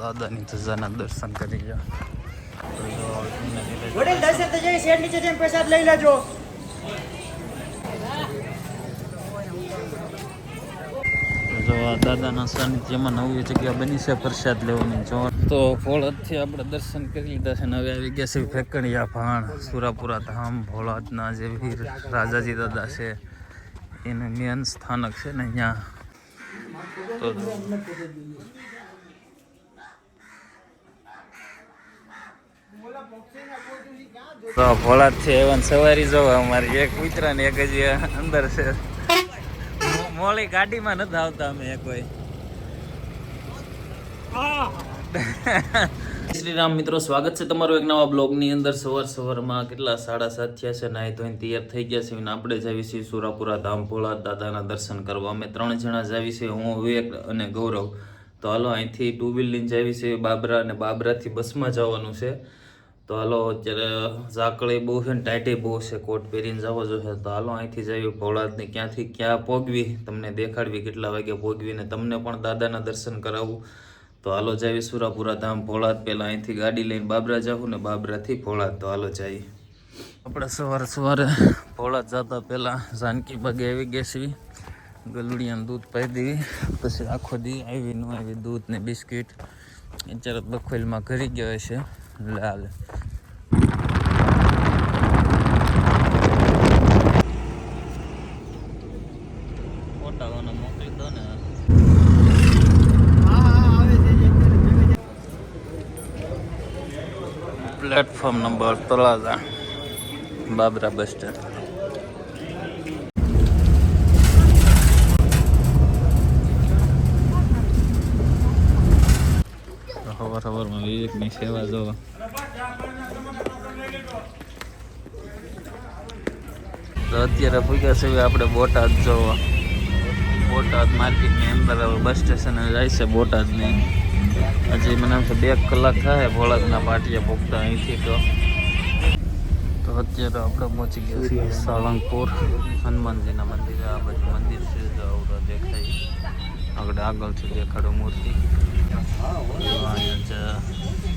દાદાની ધજાના દર્શન કરી લો. વડીલ દર્શન તો જઈ શેડ નીચે જઈને પ્રસાદ લઈ લેજો. જો આ દાદાના સાનિધ્યમાં નવી જગ્યા બની છે પ્રસાદ લેવાની. જો તો ભોળાદથી આપણે દર્શન કરી લીધા છે ને હવે આવી ગયા છે ફેકણિયા ભાણ સુરાપુરા ધામ. ભોળાદના જે વીર રાજાજી દાદા છે એનું મેન સ્થાનક છે ને અહીંયા. તો ભોળાદથી એવન સવારી જોવા અમારી એક કૂતરા ને એક હજી અંદર છે. મોળી ગાડીમાં નથી આવતા અમે કોઈ. શ્રી રામ મિત્રો, સ્વાગત છે તમારું એક નવા બ્લોગની અંદર. સવારમાં કેટલા 7:30 થયા છે. નાહી ધોઈને તૈયાર થઈ ગયા છે. આપણે જાવી છીએ સુરાપુરા ધામ ભોળાદ દાદાના દર્શન કરવા. અમે 3 જણા જાવી છે, હું, વિવેક અને ગૌરવ. તો હાલો અહીંથી 2 વ્હીલ લઈને જાવી છે બાબરા, અને બાબરાથી બસમાં જવાનું છે. તો હાલો અત્યારે ઝાકળી બહુ છે ને ટાઈટે બહુ છે, કોટ પહેરીને જવો જોઈએ. તો હાલો અહીંથી જઈએ ભોળાદને ક્યાંથી ક્યાં પહોંચવી તમને દેખાડવી, કેટલા વાગે પહોંચવી ને તમને પણ દાદાના દર્શન કરાવવું. તો હાલો જઈએ સુરાપુરા ધામ ભોળાદ. પહેલાં અહીંથી ગાડી લઈને બાબરા જાવું ને બાબરાથી ભોળાદ. તો હાલો જઈએ. આપણે સવારે ભોળાદ જતા પહેલાં જાનકી બાગે આવી ગયા છીએ. ગલુડિયાનું દૂધ પાઈ દેવી, પછી આખો દી આવી ન આવી દૂધ ને બિસ્કીટ. અત્યારે બખોલમાં ઘરી ગયો છે લાલ. ફોટાઓને મોકલી દો ને. Platform number Talaja, Babra bus stand. સવારમાં વિવેકની સેવા જોવા. તો અત્યારે પૂગ્યા છે આપણે બોટાદ જોવા. બોટાદ માર્કેટની અંદર હવે બસ સ્ટેશન જાય છે બોટાદની. હજી મને એમ છે 2 કલાક થાય ભોળાદના પાટિયા પૂગતા અહીંથી. તો અત્યારે આપણે પહોંચી ગયા છીએ સાળંગપુર હનુમાનજીના મંદિરે. આ બાજુ મંદિર છે, જો આવડો દેખાય. આગળથી દેખાડો મૂર્તિ. અહીંયા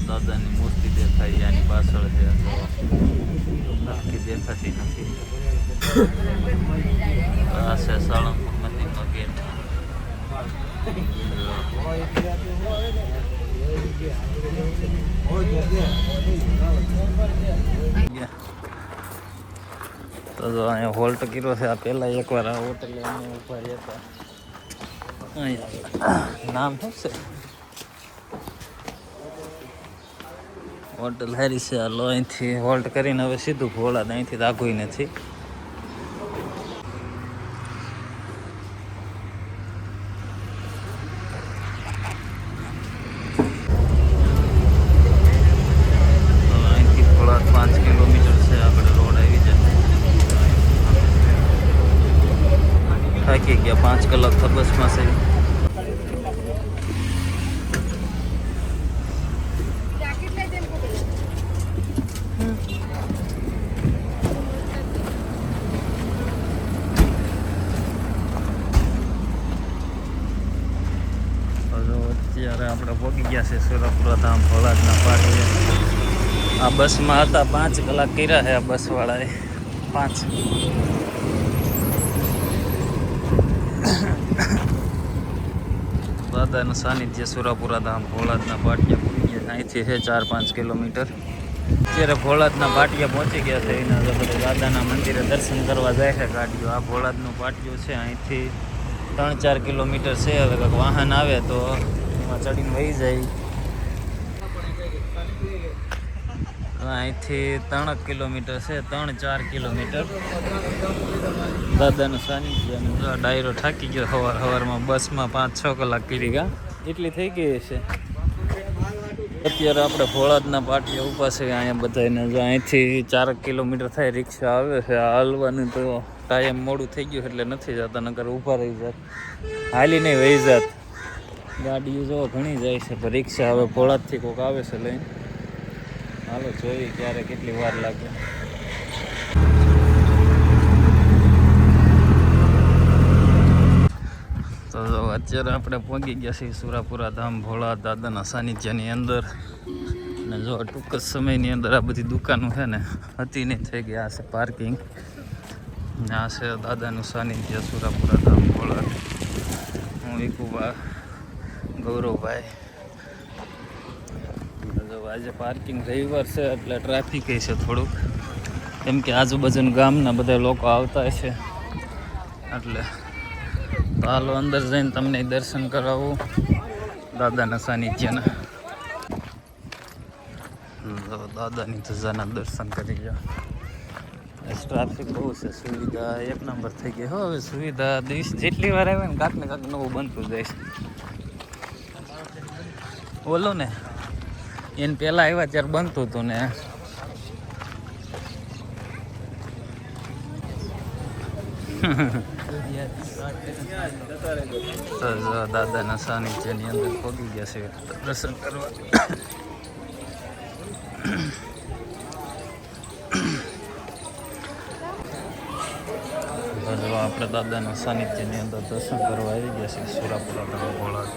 દાદાની મૂર્તિ દેખાય, આની પાછળ છે. નક્કી દેખાતી નથી. આ છે સાળંગપુર મંદિરનો ગેટ. તો જો અહીંયા હોલ્ટ કર્યો છે. આ પહેલાં એકવાર આ હોટલે અમે ઉભા રહ્યા હતા. અહીંયા નામ શું છે? હોટલ હારી છે. હાલો અહીંથી હોલ્ટ કરીને હવે સીધું ભોળાદ. અહીંથી તો આઘું નથી. અહીંથી ભોળાદ 5 કિલોમીટર છે. આગળ રોડ આવી જાય. થાકી ગયા, 5 કલાક તો બસમાં છે. અત્યારે આપણે પહોંચી ગયા છે સુરાપુરા ધામ ભોળાદના પાટીએ. આ બસમાં હતા 5 કલાક કર્યા છે આ બસવાળાએ. 5 દાદાનું સાનિધ્ય સુરાપુરા ધામ ભોળાદના પાટિયા પહોંચી ગયા. અહીંથી છે 4-5 કિલોમીટર. અત્યારે ભોળાદના પાટિયા પહોંચી ગયા છે. એના બધા દાદાના મંદિરે દર્શન કરવા જાય છે ગાડીઓ. આ ભોળાદનું પાટિયું છે. અહીંથી 3-4 કિલોમીટર છે. હવે કંઈક વાહન આવે તો એમાં ચડીને વહી જાય. અહીંથી 3 કિલોમીટર છે, 3-4 કિલોમીટર. દાદાનું સાનિધ્ય. ડાયરો થાકી ગયો સવારમાં બસમાં 5-6 કલાક કરી ગયા, એટલી થઈ ગઈ છે. અત્યારે આપણે ભોળાદના પાટિયા ઊભા છે. અહીંયા બધાને જો અહીંથી 4 કિલોમીટર થાય રિક્ષા આવે છે. આ હાલવાનું તો ટાઈમ મોડું થઈ ગયું એટલે નથી જતા, નકર ઊભા રહી જાત, હાલી નહીં વહી જાત. ગાડીઓ જો ઘણી જાય છે, પણ રિક્ષા હવે ભોળાદથી કોઈક આવે છે લઈને. હાલો જોઈએ ક્યારે કેટલી વાર લાગે. તો જો અત્યારે આપણે પહોંચી ગયા છીએ સુરાપુરા ધામ ભોળા દાદાના સાનિધ્યની અંદર. અને જો ટૂંક જ સમયની અંદર આ બધી દુકાનો છે ને હતી નહીં થઈ ગયા છે પાર્કિંગ. આ છે દાદાનું સાનિધ્ય સુરાપુરા ધામ ભોળા. હું વિકુબા ગૌરવભાઈ. જો આજે પાર્કિંગ રવિવાર છે એટલે ટ્રાફિક છે થોડુંક, કેમ કે આજુબાજુના ગામના બધા લોકો આવતા છે એટલે. તો હાલો અંદર જઈને તમને દર્શન કરાવું દાદાના સાનિધ્યના. દાદાની ધજાના દર્શન કરી જાઓ. ટ્રાફિક બહુ છે, સુવિધા એક નંબર થઈ ગઈ. હવે સુવિધા દિવસ જેટલી વાર આવે ને કાંક ને કાંક નવું બનતું જાય છે. બોલો ને એને પહેલાં આવ્યા ત્યારે બનતું હતું ને. દાદાના સાનિધ્યની અંદર પહોંચી ગયા છે દર્શન કરવા. આપણે દાદાના સાનિધ્યની અંદર દર્શન કરવા આવી ગયા છીએ સુરાપુરા ધામ ભોળા.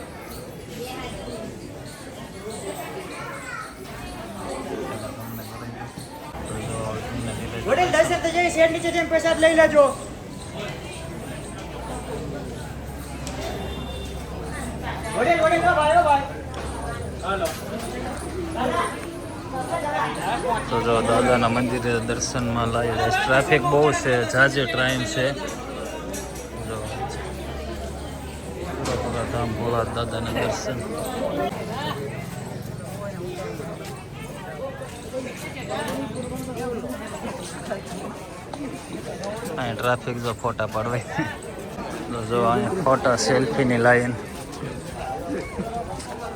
વડીલ દર્શન થઈ જાય, શેડ નીચે જઈને પ્રસાદ લઈ લેજો. વડીલ વડીલ ઓ ભાઈ હાલો. તો જો દાદાના મંદિરે દર્શનમાં લાવી ટ્રાફિક બહુ છે, ઝાઝી ટ્રાઇન છે. જો સુરાપુરા ધામ ભોળા દાદાના દર્શન. અહીં ટ્રાફિક જો ફોટા પાડવાય. તો જો અહીંયા ફોટા સેલ્ફીની લાઈન.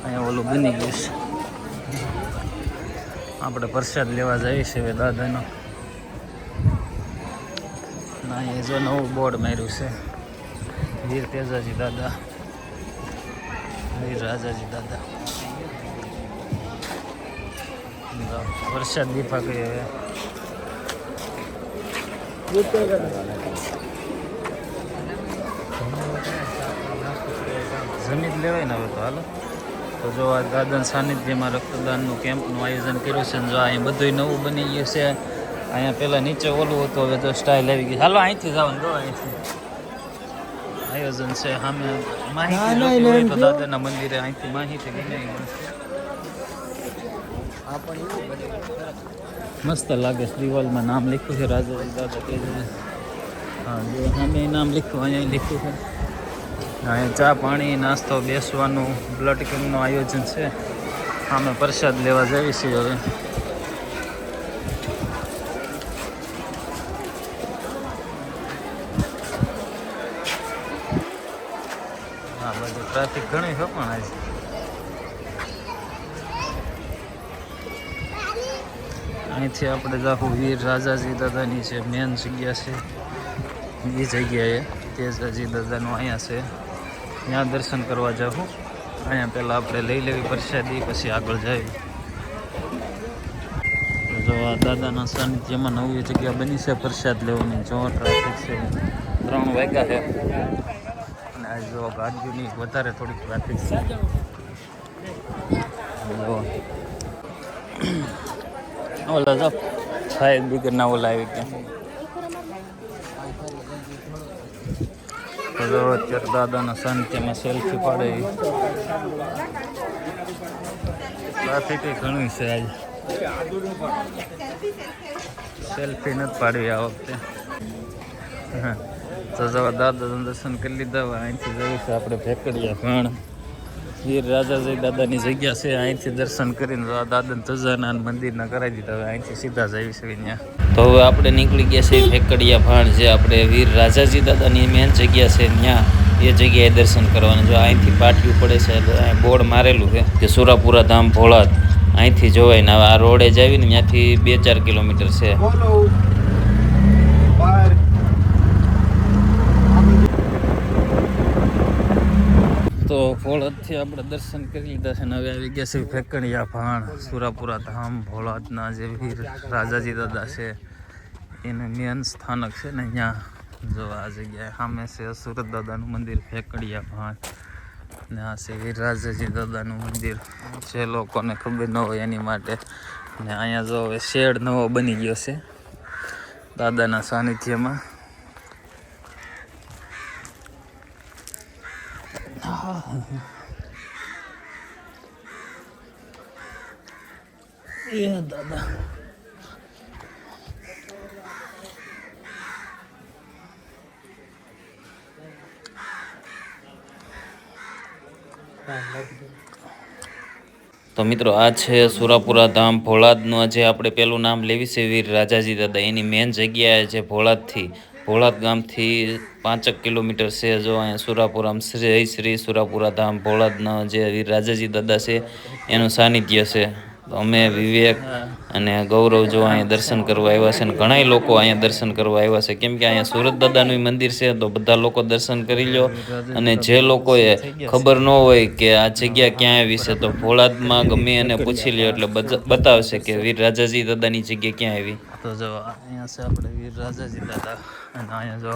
અહીંયા ઓલું બની ગયું છે. આપણે પ્રસાદ લેવા જઈએ છીએ દાદાનો. અહીંયા જો નવું બોર્ડ માર્યું છે, વીર તેજાજી દાદા, વીર રાજાજી દાદા. પ્રસાદ દીપા કહીએ હવે. જમી જ લેવાય ને હવે તો. હાલો તો જો આ દાદાના સાનિધ્યમાં રક્તદાનનું કેમ્પનું આયોજન કર્યું છે. જો અહીં બધું નવું બની ગયું છે. અહીંયા પહેલાં નીચે ઓલું હતું, હવે તો સ્ટાઇલ આવી ગઈ. હાલો અહીંથી જવાનું, જો અહીંથી આયોજન છે. સામે માહિતી જોતી હોય તો દાદાના મંદિરે અહીંથી માહિતી ગઈ. મસ્ત લાગે છે. દિવાલમાં નામ લખ્યું છે રાજાજી દાદા કે. હા જો સામે નામ લખ્યું, અહીંયા લખ્યું છે. અહીંયા ચા પાણી નાસ્તો બેસવાનું બ્લડ કેમ્પનું આયોજન છે. અમે પ્રસાદ લેવા જઈએ છીએ હવે. હા બધું ટ્રાફિક ઘણી છે પણ આજે. અહીંથી આપણે જાખું વીર રાજાજી દાદાની છે મેન જગ્યા છે. એ જગ્યાએ તેજાજી દાદાનું અહીંયા છે, ત્યાં દર્શન કરવા જાઉં. અહીંયા પહેલાં આપણે લઈ લેવી પ્રસાદી, પછી આગળ જઈએ. જો આ દાદાના સાનિધ્યમાં નવી જગ્યા બની છે પ્રસાદ લેવાની. જો ટ્રાફિક છે, 3 વાગ્યા છે અને આ જો ગાડીઓની વધારે થોડીક ટ્રાફિક છે. જો ઓલા જો ફાયર બ્રિગેડના ઓલા આવી ગયા. તો અત્યારે દાદાના સાનિધ્યમાં સેલ્ફી પાડે. ટ્રાફિક ઘણું છે આજે, સેલ્ફી નથી પાડવી આ વખતે. તો જો દાદાના દર્શન કરી લીધા. અહીંથી જઈએ છીએ આપણે ભેકડિયા ભાણ. વીર રાજાજી દાદાની જગ્યા છે. અહીંથી દર્શન કરીને દાદાના ધજાના મંદિરના કરાવી દીધા. હવે અહીંથી સીધા જઈ શકીએ ત્યાં. તો હવે આપણે નીકળી ગયા છે ભેકડિયા ભાણ, જે આપણે વીર રાજાજી દાદાની મેન જગ્યા છે ત્યાં. એ જગ્યાએ દર્શન કરવાનું. જો અહીંથી પાટિયું પડે છે, અહીં બોર્ડ મારેલું છે કે સુરાપુરા ધામ ભોળા. અહીંથી જોવાય ને. હવે આ રોડે જ આવીને ત્યાંથી 2-4 કિલોમીટર છે. તો ભોળાથી આપણે દર્શન કરી લીધા છે ને હવે આવી ગયા છે ભેકડિયા ભાણ. સુરાપુરા ધામ ભોળાના જે વીર રાજાજી દાદા છે એનું મેન સ્થાનક છે ને ત્યાં. જો આ જગ્યાએ સામે છે સુરત દાદાનું મંદિર ભેકડિયા ભાણ. ને આ છે વીરરાજાજી દાદાનું મંદિર, જે લોકોને ખબર ન હોય એની માટે. ને અહીંયા જો હવે શેડ નવો બની ગયો છે દાદાના સાનિધ્યમાં. એ દાદા તો મિત્રો આ છે સુરાપુરા ધામ ભોળાદનું. જે આપણે પેલું નામ લેવી છે વીર રાજાજી દાદા, એની મેન જગ્યાએ છે ભોળાદ ગામથી 5 કિલોમીટર છે. જો અહીંયા સુરાપુરામ શ્રી સુરાપુરા ધામ ભોળાદના જે વીર રાજાજી દાદા છે એનું સાનિધ્ય છે. તો અમે વિવેક અને ગૌરવ જો અહીંયા દર્શન કરવા આવ્યા છે, અને ઘણા લોકો અહીંયા દર્શન કરવા આવ્યા છે, કેમ કે અહીંયા સુરત દાદાનું મંદિર છે. તો બધા લોકો દર્શન કરી લો, અને જે લોકોએ ખબર ન હોય કે આ જગ્યા ક્યાં આવી છે, તો ભોળાદમાં ગમે એને પૂછી લ્યો એટલે બતાવશે કે વીર રાજાજી દાદાની જગ્યા ક્યાં આવી. તો જો અહીંયા છે આપણે વીર રાજાજી દાદા, અને અહીંયા જો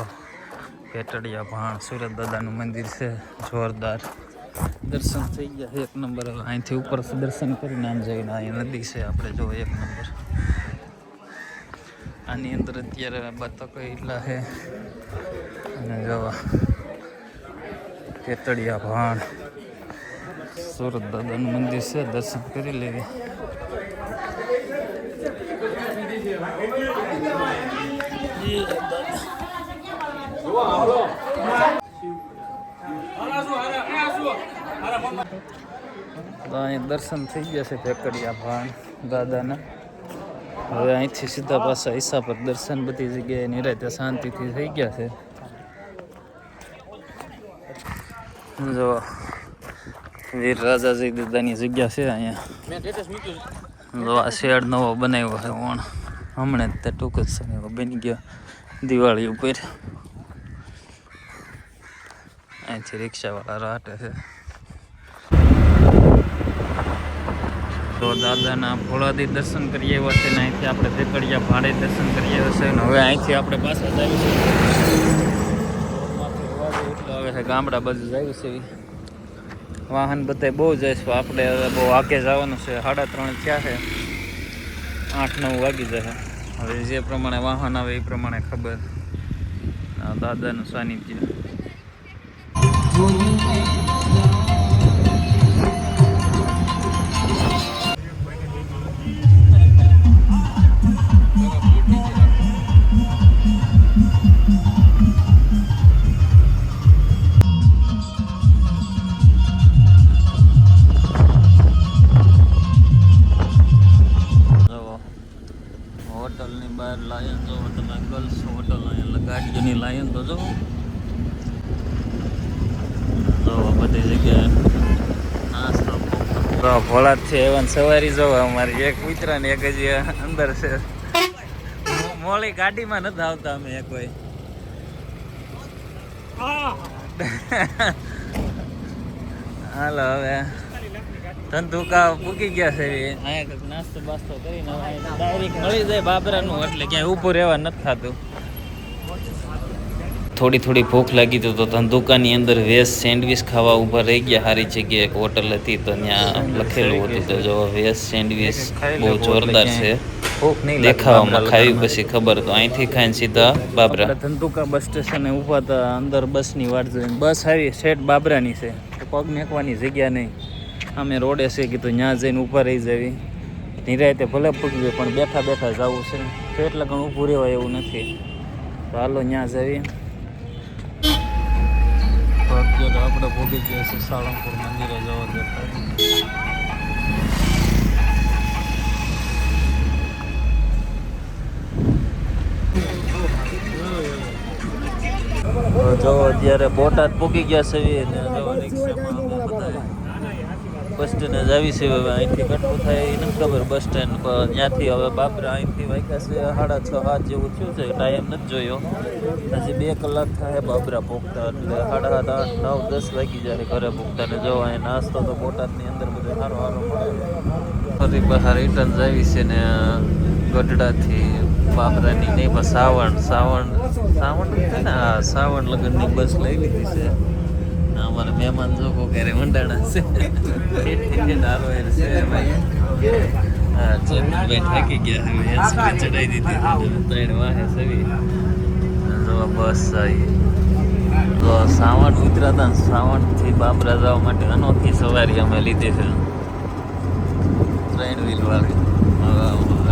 પેટડિયા ભાણ સુરત દાદાનું મંદિર છે, જોરદાર. દર્શન થઈ ગયા એક નંબર. હવે અહીંથી ઉપર દર્શન કરીને આમ જઈને અહીંયા નદી છે આપણે જો એક નંબર. આની અંદર અત્યારે બતકો એટલા છે, અને જો પેટડિયા ભાણ સુરત દાદાનું મંદિર છે, દર્શન કરી લેવી. તો અહીં દર્શન થઈ ગયા છે પેકડિયા ભાણ દાદાના. હવે અહીંથી સીધા પાછા ઈસા પર દર્શન બધી જગ્યાએ નિરાતે શાંતિથી થઈ ગયા છે. જો વીર રાજાજી દાદાની જગ્યા છે અહીંયા. જો આ શેડ નવો બનાવ્યો છે હમણાં જ તે ટૂંક જ સમયમાં બની ગયો દિવાળી ઉપર. અહીંથી રિક્ષાવાળા રાટે છે. તો દાદાના ભોળાદી દર્શન કરી આવ્યા છે, ને અહીંથી આપણે પેકડિયા ભાડે દર્શન કરી આવ્યા છે. ને હવે અહીંથી આપણે પાછા જ આવી છે આવે છે ગામડા બાજુ જાય છે. વાહન બધા બહુ જાય છે, આપણે હવે બહુ આગે જવાનું છે. 3:30 થયા છે, 8-9 વાગી જશે. હવે જે પ્રમાણે વાહન આવે એ પ્રમાણે ખબર. દાદાનું સાનિધ્ય. હોટલની બહાર લાયન જો તમે ગર્લ્સ હોટલ અહીંયા ગાડીઓની લાયન તો જો બધી જગ્યાએ નાસ્તો. ભોળાદથી એવન સવારી જો અમારી એક કૂતરા ને એક હજી અંદર છે. મોળી ગાડીમાં નથી આવતા અમે એક કોઈ. હાલો હવે ધંધુકા પૂકી ગયા છે. અહીંયા કંઈક નાસ્તો બાસ્તો કરીને ડાયરેક્ટ મળી જાય બાબરાનું, એટલે ક્યાંય ઊભું રહેવા નથી થતું. થોડી ભૂખ લાગી તો ધંધુકાની અંદર વેજ સેન્ડવિચ ખાવા ઊભા રહી ગયા. સારી જગ્યાએ એક હોટલ હતી તો ત્યાં લખેલું હતું. તો જો વેજ સેન્ડવિચ બહુ જોરદાર છે દેખાવામાં. ખાવી પછી ખબર. તો અહીંથી ખાઈને સીધા બાબરા. ધંધુકા બસ સ્ટેશને ઊભા હતા, અંદર બસની વાટ જોઈને. બસ આવી સેટ બાબરાની છે, પગ મેકવાની જગ્યા નહીં. અમે રોડે છે કીધું ત્યાં જઈને ઊભા રહી જવી. નિરાયતે ભલે પૂગવી પણ બેઠા જવું છે, તો એટલે ઘણું ઊભું રહેવાય એવું નથી. તો હાલો ત્યાં જવી. તો અત્યારે આપણે ભોગી ગયા છે સાળંગપુર મંદિરે જવા દેતા. જો અત્યારે બોટાદ પૂકી ગયા છે ને જો રિક્ષામાં બસ સ્ટેન્ડ જ આવી છે. હવે અહીંથી કેટલું થાય એ નથી ખબર. બસ સ્ટેન્ડ પર ત્યાંથી હવે બાબરા અહીંથી વાગ્યા છે 6:30-7 જેવું થયું છે. ટાઈમ નથી જોયો. હજી 2 કલાક થાય બાબરા પહોંચતા, એટલે 7:30, 8, 9, 10 વાગી જાય ઘરે પહોંચતા. ને જો અહીં નાસ્તો તો બોટાદની અંદર બધો સારો મળે. ફરી બહાર રિટર્ન આવી છે ને ગઢડાથી બાબરાની નહીં પણ સાવણ છે ને. સાવણ લગ્નની બસ લઈ લીધી છે. અમારા મહેમાન જોકો ઘરે મંડાણા છે ડારો એ છે ભાઈ હા ચેતનભાઈ થાકી ગયા હવે એસપી ચડાઈ દીધી 3 વાહે સવી જો બસ આવી તો સાવણ ઉતરાતા સાવણથી બાબરા જવા માટે અનોખી સવારી અમે લીધી છે 3 વ્હીલ વાળી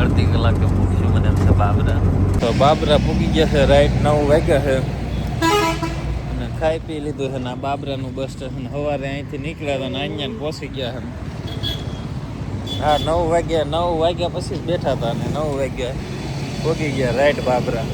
અડધી કલાકે પૂછ્યું મને એમ છે બાબરા તો બાબરા પૂગી ગયા છે રાઈટ 9 વાગ્યા છે અને ખાઈ પી લીધું છે ને આ બાબરાનું બસ સ્ટેશન સવારે અહીંથી નીકળ્યા હતા ને અહીંયા પહોંચી ગયા છે હા 9 વાગ્યા પછી જ બેઠા હતા અને 9 વાગ્યા પૂગી ગયા રાઈટ બાબરા